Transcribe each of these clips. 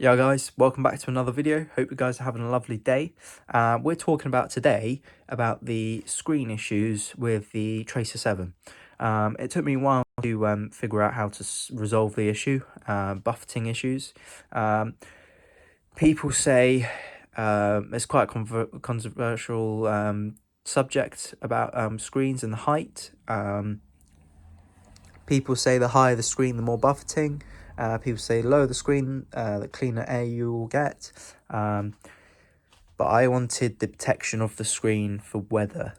Yeah guys, welcome back to another video. Hope you guys are having a lovely day. We're talking about today about the screen issues with the Tracer 7. It took me a while to figure out how to resolve the issue, buffeting issues. People say it's quite a controversial subject about screens and the height. People say the higher the screen, the more buffeting. People say the lower the screen, the cleaner air you will get. But I wanted the protection of the screen for weather.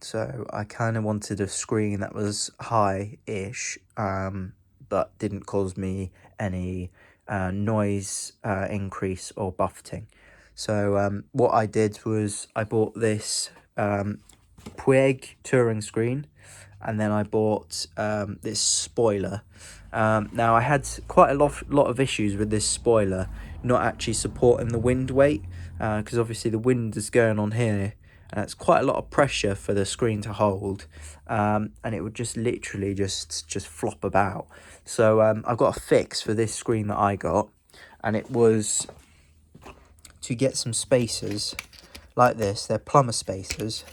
So I kind of wanted a screen that was high-ish, but didn't cause me any noise increase or buffeting. So what I did was I bought this Puig touring screen, and then I bought this spoiler. Now I had quite a lot of issues with this spoiler not actually supporting the wind weight, because obviously the wind is going on here and it's quite a lot of pressure for the screen to hold, and it would just literally just flop about. So I've got a fix for this screen that I got, and it was to get some spacers like this. They're plumber spacers.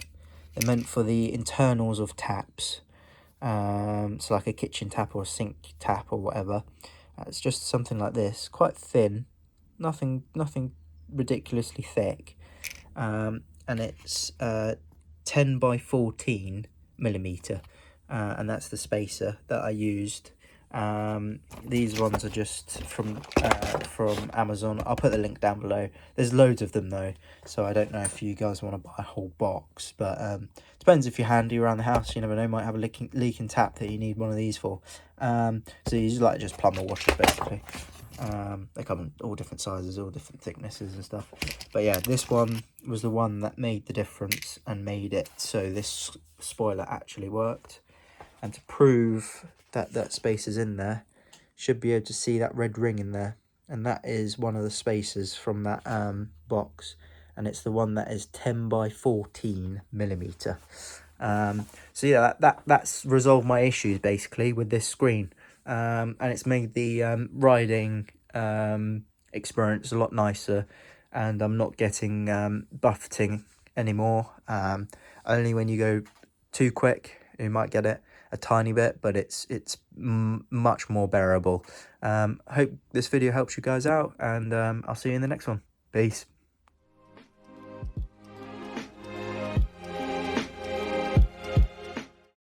They're meant for the internals of taps, so like a kitchen tap or a sink tap or whatever. It's just something like this, quite thin, nothing ridiculously thick, and it's 10 by 14 millimeter, and that's the spacer that I used. These ones are just from Amazon. I'll put the link down below. There's loads of them though, so I don't know if you guys want to buy a whole box, but depends if you're handy around the house. You never know, might have a leaking tap that you need one of these for. So these are like just plumber washers basically. They come in all different sizes, all different thicknesses and stuff, but yeah, this one was the one that made the difference and made it so this spoiler actually worked. And to prove that that space is in there, should be able to see that red ring in there, and that is one of the spacers from that box, and it's the one that is 10 by 14 millimeter. So yeah, that's resolved my issues basically with this screen, and it's made the riding experience a lot nicer, and I'm not getting buffeting anymore. Only when you go too quick you might get it a tiny bit, but it's much more bearable. Hope this video helps you guys out, and I'll see you in the next one. Peace.